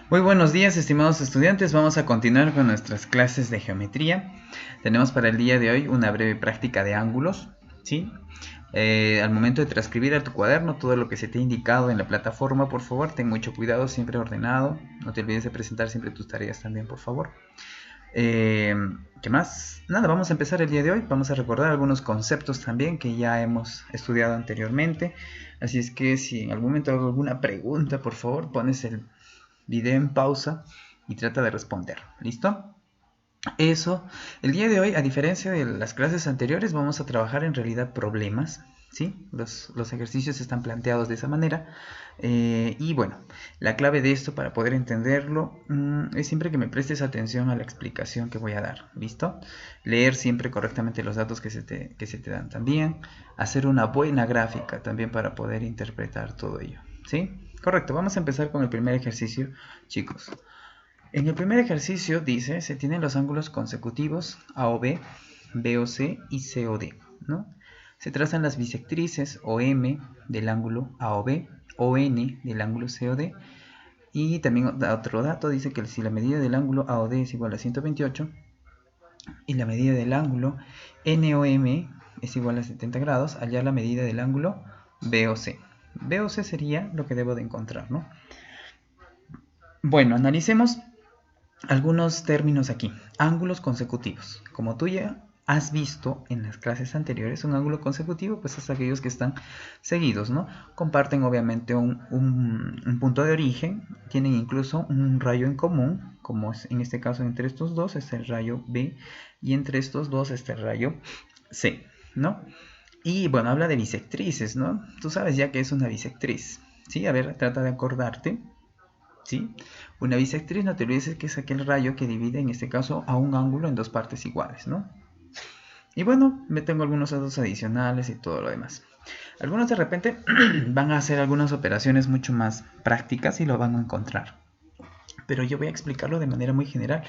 Muy buenos días, estimados estudiantes. Vamos a continuar con nuestras clases de geometría. Tenemos para el día de hoy una breve práctica de ángulos, ¿sí? Al momento de transcribir a tu cuaderno todo lo que se te ha indicado en la plataforma, por favor, ten mucho cuidado, siempre ordenado. No te olvides de presentar siempre tus tareas también, por favor. ¿Qué más? Nada, vamos a empezar el día de hoy. Vamos a recordar algunos conceptos también que ya hemos estudiado anteriormente. Así es que si en algún momento hago alguna pregunta, por favor, pones el video en pausa y trata de responder. ¿Listo? Eso, el día de hoy, a diferencia de las clases anteriores, vamos a trabajar en realidad problemas, ¿sí? Los ejercicios están planteados de esa manera. Y bueno, la clave de esto para poder entenderlo es siempre que me prestes atención a la explicación que voy a dar, ¿listo? Leer siempre correctamente los datos que se te dan también, hacer una buena gráfica también para poder interpretar todo ello, ¿sí? Correcto, vamos a empezar con el primer ejercicio, chicos. En el primer ejercicio dice, se tienen los ángulos consecutivos AOB, BOC y COD, ¿no? Se trazan las bisectrices OM del ángulo AOB, ON del ángulo COD, y también otro dato dice que si la medida del ángulo AOD es igual a 128 y la medida del ángulo NOM es igual a 70 grados, hallar la medida del ángulo BOC. BOC sería lo que debo de encontrar, ¿no? Bueno, analicemos algunos términos aquí. Ángulos consecutivos. Como tú ya has visto en las clases anteriores, un ángulo consecutivo pues es aquellos que están seguidos, ¿no? Comparten obviamente un punto de origen, tienen incluso un rayo en común, como es en este caso entre estos dos está el rayo B y entre estos dos está el rayo C, ¿no? Y bueno, habla de bisectrices, ¿no? Tú sabes ya que es una bisectriz, ¿sí? A ver, trata de acordarte. ¿Sí? Una bisectriz, no te olvides que es aquel rayo que divide, en este caso, a un ángulo en dos partes iguales, ¿no? Y bueno, me tengo algunos datos adicionales y todo lo demás. Algunos de repente van a hacer algunas operaciones mucho más prácticas y lo van a encontrar. Pero yo voy a explicarlo de manera muy general,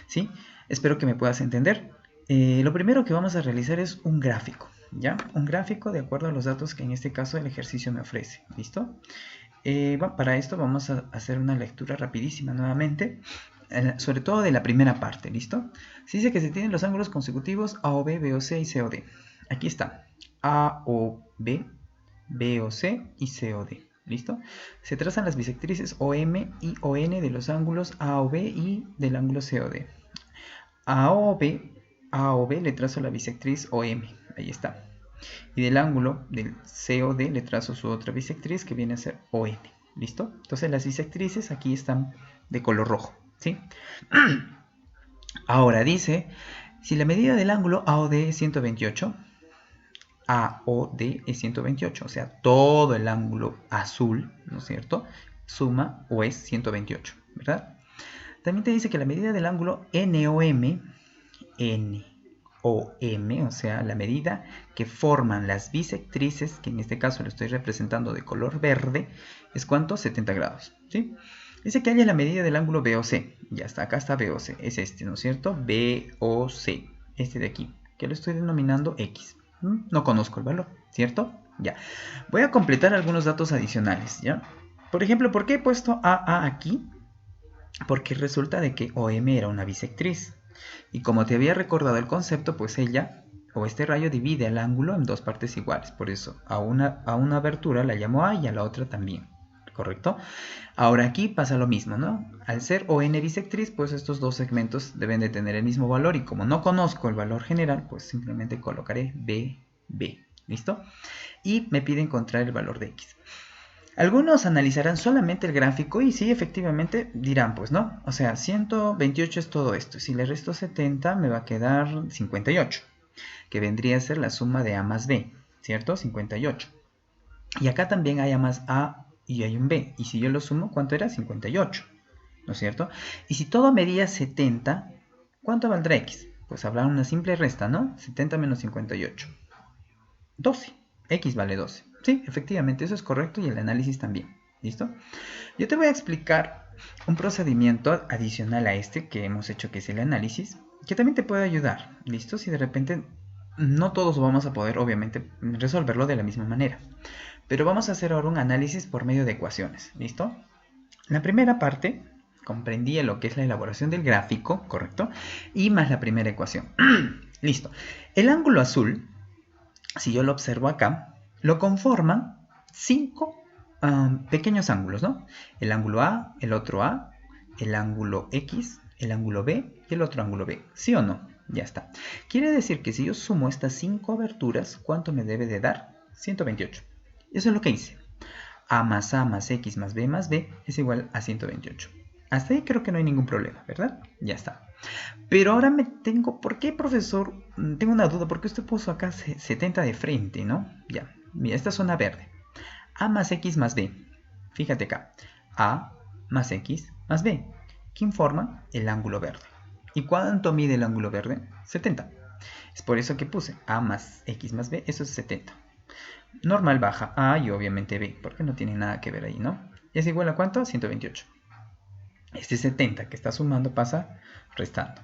¿sí? Espero que me puedas entender. Lo primero que vamos a realizar es un gráfico, ¿ya? Un gráfico de acuerdo a los datos que en este caso el ejercicio me ofrece, ¿listo? Para esto vamos a hacer una lectura rapidísima nuevamente, sobre todo de la primera parte, ¿listo? Se dice que se tienen los ángulos consecutivos AOB, BOC y COD. Aquí está, AOB, BOC y COD, ¿listo? Se trazan las bisectrices OM y ON de los ángulos AOB y del ángulo COD. AOB le trazo la bisectriz OM, ahí está. Y del ángulo del COD le trazo su otra bisectriz que viene a ser ON. ¿Listo? Entonces las bisectrices aquí están de color rojo, ¿sí? Ahora dice, si la medida del ángulo AOD es 128, AOD es 128, o sea, todo el ángulo azul, ¿no es cierto? Suma o es 128, ¿verdad? También te dice que la medida del ángulo NOM, NOM, o sea, la medida que forman las bisectrices, que en este caso lo estoy representando de color verde, es ¿cuánto? 70 grados, ¿sí? Dice que haya la medida del ángulo BOC, ya está, acá está BOC, es este, ¿no es cierto? BOC, este de aquí, que lo estoy denominando X. No conozco el valor, ¿cierto? Ya. Voy a completar algunos datos adicionales, ¿ya? Por ejemplo, ¿por qué he puesto AA aquí? Porque resulta de que OM era una bisectriz. Y como te había recordado el concepto, pues ella o este rayo divide el ángulo en dos partes iguales. Por eso a una abertura la llamo A y a la otra también. ¿Correcto? Ahora aquí pasa lo mismo, ¿no? Al ser ON bisectriz, pues estos dos segmentos deben de tener el mismo valor. Y como no conozco el valor general, pues simplemente colocaré BB. ¿Listo? Y me pide encontrar el valor de X. Algunos analizarán solamente el gráfico y sí, efectivamente dirán, pues no, o sea, 128 es todo esto. Si le resto 70 me va a quedar 58, que vendría a ser la suma de A más B, ¿cierto? 58. Y acá también hay A más A y hay un B. Y si yo lo sumo, ¿cuánto era? 58, ¿no es cierto? Y si todo medía 70, ¿cuánto valdrá X? Pues habrá una simple resta, ¿no? 70 menos 58. 12. X vale 12. Sí, efectivamente, eso es correcto y el análisis también. ¿Listo? Yo te voy a explicar un procedimiento adicional a este que hemos hecho, que es el análisis, que también te puede ayudar. ¿Listo? Si de repente no todos vamos a poder, obviamente, resolverlo de la misma manera. Pero vamos a hacer ahora un análisis por medio de ecuaciones. ¿Listo? La primera parte comprendía lo que es la elaboración del gráfico, ¿correcto? Y más la primera ecuación. Listo. El ángulo azul, si yo lo observo acá, lo conforman 5 pequeños ángulos, ¿no? El ángulo A, el otro A, el ángulo X, el ángulo B y el otro ángulo B. ¿Sí o no? Ya está. Quiere decir que si yo sumo estas 5 aberturas, ¿cuánto me debe de dar? 128. Eso es lo que hice. A más X más B es igual a 128. Hasta ahí creo que no hay ningún problema, ¿verdad? Ya está. Pero ahora ¿por qué, profesor? Tengo una duda, ¿por qué usted puso acá 70 de frente, no? Ya, mira, esta zona verde. A más X más B. Fíjate acá. A más X más B. ¿Quién forma? El ángulo verde. ¿Y cuánto mide el ángulo verde? 70. Es por eso que puse A más X más B, eso es 70. Normal baja A y obviamente B, porque no tiene nada que ver ahí, ¿no? ¿Es igual a cuánto? 128. Este 70 que está sumando pasa restando.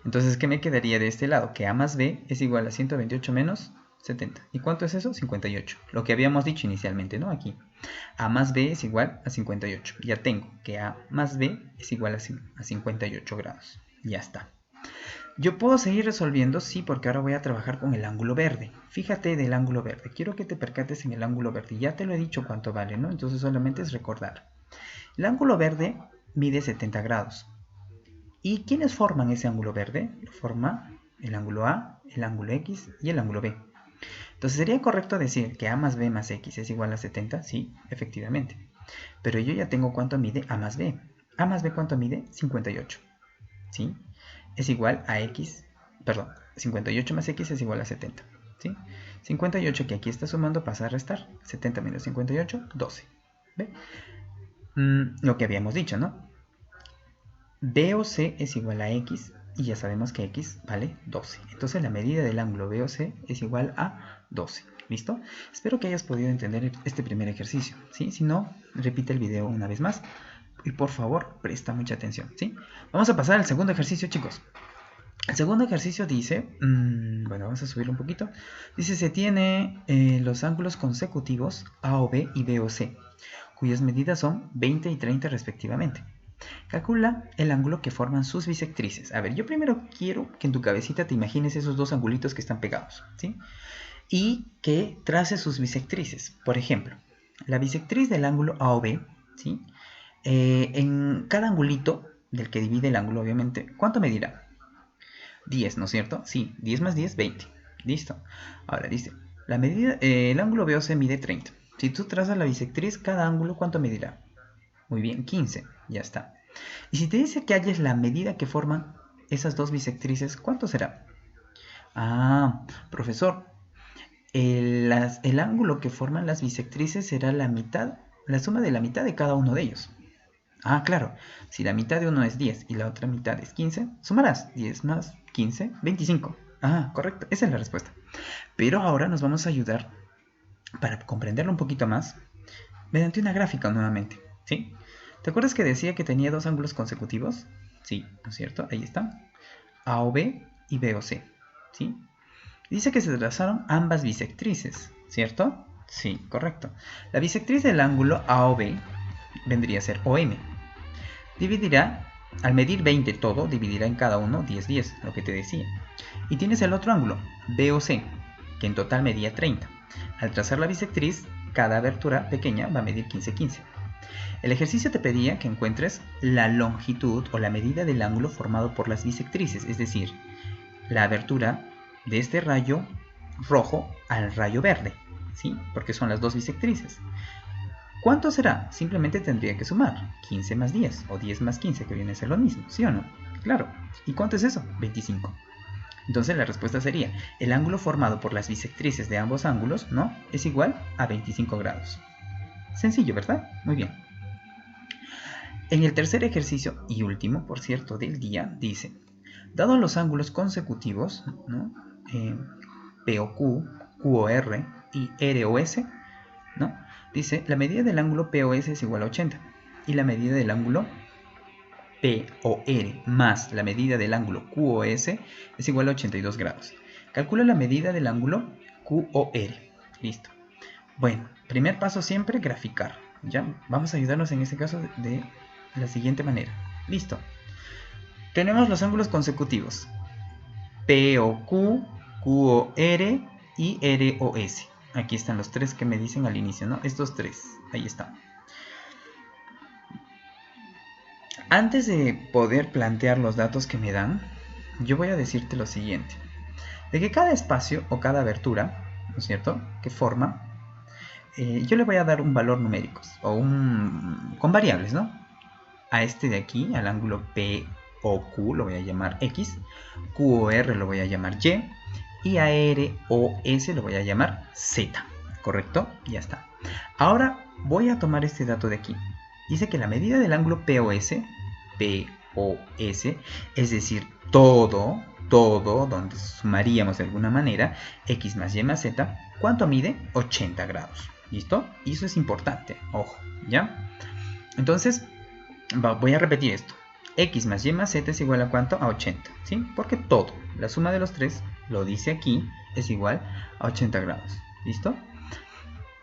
Entonces, ¿qué me quedaría de este lado? Que A más B es igual a 128 menos 70. ¿Y cuánto es eso? 58. Lo que habíamos dicho inicialmente, ¿no? Aquí. A más B es igual a 58. Ya tengo que A más B es igual a 58 grados. Ya está. Yo puedo seguir resolviendo, sí, porque ahora voy a trabajar con el ángulo verde. Fíjate del ángulo verde. Quiero que te percates en el ángulo verde. Ya te lo he dicho cuánto vale, ¿no? Entonces solamente es recordar. El ángulo verde mide 70 grados. ¿Y quiénes forman ese ángulo verde? Lo forma el ángulo A, el ángulo X y el ángulo B. Entonces sería correcto decir que A más B más X es igual a 70. Sí, efectivamente. Pero yo ya tengo cuánto mide A más B. A más B cuánto mide 58. ¿Sí? Es igual a X, perdón, 58 más X es igual a 70, ¿sí? 58 que aquí está sumando pasa a restar, 70 menos 58, 12, ¿ve? Lo que habíamos dicho, ¿no? B o C es igual a X y ya sabemos que X vale 12. Entonces la medida del ángulo B o C es igual a 12, ¿listo? Espero que hayas podido entender este primer ejercicio, ¿sí? Si no, repite el video una vez más. Y por favor, presta mucha atención, ¿sí? Vamos a pasar al segundo ejercicio, chicos. El segundo ejercicio dice, bueno, vamos a subir un poquito. Dice, se tiene los ángulos consecutivos A o B y B o C, cuyas medidas son 20 y 30 respectivamente. Calcula el ángulo que forman sus bisectrices. A ver, yo primero quiero que en tu cabecita te imagines esos dos angulitos que están pegados, ¿sí? Y que traces sus bisectrices. Por ejemplo, la bisectriz del ángulo A o B, ¿sí? En cada angulito del que divide el ángulo, obviamente, ¿cuánto medirá? 10, ¿no es cierto? Sí, 10 más 10, 20. Listo. Ahora dice, la medida, el ángulo BOC mide 30. Si tú trazas la bisectriz, cada ángulo, ¿cuánto medirá? Muy bien, 15. Ya está. Y si te dice que halles la medida que forman esas dos bisectrices, ¿cuánto será? Ah, profesor, el ángulo que forman las bisectrices será la mitad, la suma de la mitad de cada uno de ellos. Ah, claro, si la mitad de uno es 10 y la otra mitad es 15, sumarás 10 más 15, 25. Ah, correcto, esa es la respuesta. Pero ahora nos vamos a ayudar para comprenderlo un poquito más mediante una gráfica nuevamente, ¿sí? ¿Te acuerdas que decía que tenía dos ángulos consecutivos? Sí, ¿no es cierto? Ahí están. A o B y B o C, ¿sí? Dice que se trazaron ambas bisectrices, ¿cierto? Sí, correcto. La bisectriz del ángulo A o B vendría a ser OM. Dividirá, al medir 20 todo, dividirá en cada uno 10, 10, lo que te decía. Y tienes el otro ángulo, BOC, que en total medía 30. Al trazar la bisectriz, cada abertura pequeña va a medir 15, 15. El ejercicio te pedía que encuentres la longitud o la medida del ángulo formado por las bisectrices, es decir, la abertura de este rayo rojo al rayo verde, ¿sí? Porque son las dos bisectrices. ¿Cuánto será? Simplemente tendría que sumar 15 más 10 o 10 más 15, que viene a ser lo mismo, ¿sí o no? Claro. ¿Y cuánto es eso? 25. Entonces la respuesta sería, el ángulo formado por las bisectrices de ambos ángulos, ¿no? Es igual a 25 grados. Sencillo, ¿verdad? Muy bien. En el tercer ejercicio, y último, por cierto, del día, dice, dado los ángulos consecutivos, ¿no? POQ, QOR y ROS, ¿no? Dice, la medida del ángulo POS es igual a 80 y la medida del ángulo POR más la medida del ángulo QOS es igual a 82 grados. Calcula la medida del ángulo QOR. Listo. Bueno, primer paso siempre graficar. ¿Ya? Vamos a ayudarnos en este caso de la siguiente manera. Listo. Tenemos los ángulos consecutivos. POQ, QOR y ROS. Aquí están los tres que me dicen al inicio, ¿no? Estos tres. Ahí están. Antes de poder plantear los datos que me dan, yo voy a decirte lo siguiente. De que cada espacio o cada abertura, ¿no es cierto?, que forma, yo le voy a dar un valor numérico o con variables, ¿no? A este de aquí, al ángulo P o Q, lo voy a llamar X, Q o R lo voy a llamar Y, y a R o S lo voy a llamar Z, ¿correcto? Ya está. Ahora voy a tomar este dato de aquí. Dice que la medida del ángulo POS, es decir, todo, donde sumaríamos de alguna manera X más Y más Z, ¿cuánto mide? 80 grados. ¿Listo? Y eso es importante, ojo, ¿ya? Entonces, voy a repetir esto. X más Y más Z es igual a ¿cuánto? A 80, ¿sí? Porque todo, la suma de los tres, lo dice aquí, es igual a 80 grados. ¿Listo?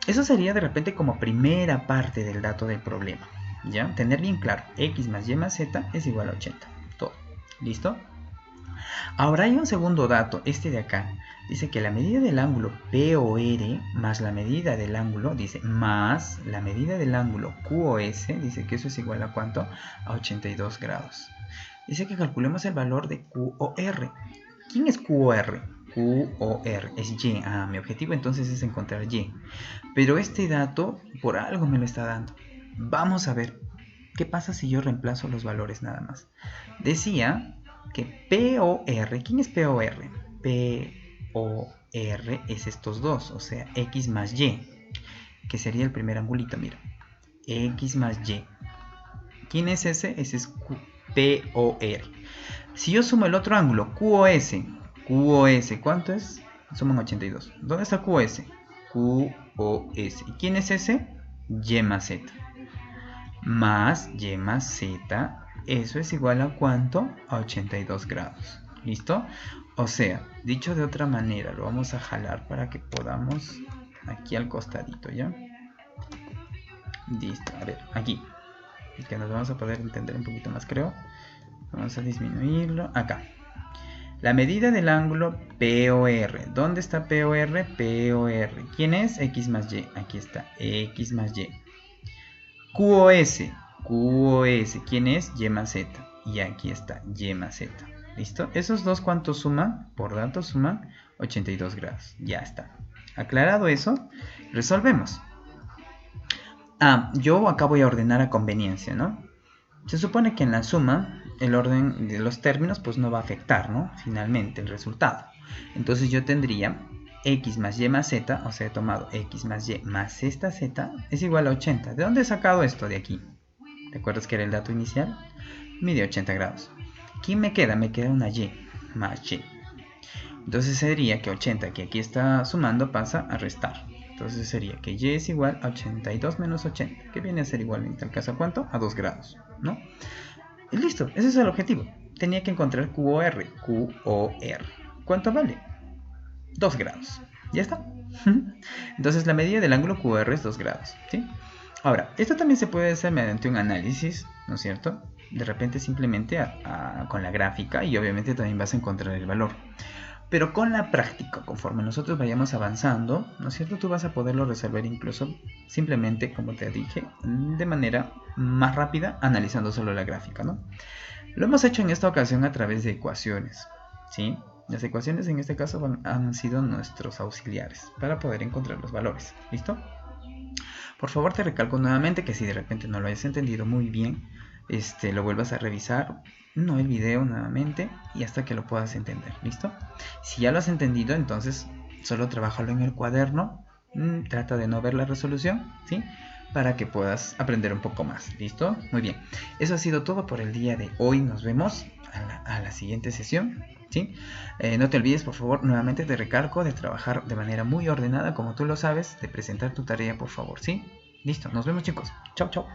Eso sería de repente como primera parte del dato del problema. ¿Ya? Tener bien claro, X más Y más Z es igual a 80. Todo. ¿Listo? Ahora hay un segundo dato, este de acá. Dice que la medida del ángulo POR más la medida del ángulo, dice, más la medida del ángulo QOS, dice que eso es igual a ¿cuánto? A 82 grados. Dice que calculemos el valor de QOR. ¿Quién es QOR? QOR es Y. Mi objetivo entonces es encontrar Y. Pero este dato por algo me lo está dando. Vamos a ver, ¿qué pasa si yo reemplazo los valores nada más? Decía que POR, ¿quién es POR? POR es estos dos, o sea, X más Y, que sería el primer angulito, mira. X más Y. ¿Quién es ese? Ese es POR. Si yo sumo el otro ángulo, QOS, ¿cuánto es? Suman 82. ¿Dónde está QOS? QOS. ¿Y quién es ese? Y más Z. Más Y más Z, eso es igual a ¿cuánto? A 82 grados. ¿Listo? O sea, dicho de otra manera, lo vamos a jalar para que podamos aquí al costadito, ¿ya? Listo, a ver, aquí. Que nos vamos a poder entender un poquito más, creo. Vamos a disminuirlo. Acá. La medida del ángulo POR. ¿Dónde está POR? POR. ¿Quién es? X más Y. Aquí está. X más Y. QOS. QOS. ¿Quién es? Y más Z. Y aquí está. Y más Z. ¿Listo? Esos dos, ¿cuántos suman? Por datos suman 82 grados. Ya está. Aclarado eso, resolvemos. Yo acá voy a ordenar a conveniencia, ¿no? Se supone que en la suma, el orden de los términos pues no va a afectar, ¿no? Finalmente, el resultado. Entonces yo tendría X más Y más Z, o sea, he tomado X más Y más esta Z, es igual a 80. ¿De dónde he sacado esto de aquí? ¿Te acuerdas que era el dato inicial? Mide 80 grados. ¿Quién me queda? Me queda una Y más Y. Entonces sería que 80, que aquí está sumando, pasa a restar. Entonces sería que Y es igual a 82 menos 80, que viene a ser igual en tal caso a ¿cuánto? A 2 grados, ¿no? Y listo, ese es el objetivo. Tenía que encontrar QOR. QOR. ¿Cuánto vale? 2 grados. Ya está. Entonces la medida del ángulo QOR es 2 grados, ¿sí? Ahora, esto también se puede hacer mediante un análisis, ¿no es cierto? De repente simplemente con la gráfica y obviamente también vas a encontrar el valor. Pero con la práctica, conforme nosotros vayamos avanzando, ¿no es cierto? Tú vas a poderlo resolver incluso simplemente, como te dije, de manera más rápida, analizando solo la gráfica, ¿no? Lo hemos hecho en esta ocasión a través de ecuaciones, ¿sí? Las ecuaciones en este caso han sido nuestros auxiliares para poder encontrar los valores, ¿listo? Por favor te recalco nuevamente que si de repente no lo hayas entendido muy bien, lo vuelvas a revisar, no el video nuevamente y hasta que lo puedas entender, ¿listo? Si ya lo has entendido, entonces solo trabájalo en el cuaderno, trata de no ver la resolución, ¿sí? Para que puedas aprender un poco más, ¿listo? Muy bien, eso ha sido todo por el día de hoy, nos vemos a la siguiente sesión, ¿sí? No te olvides, por favor, nuevamente te recalco de trabajar de manera muy ordenada, como tú lo sabes, de presentar tu tarea, por favor, ¿sí? Listo, nos vemos chicos, chau chau.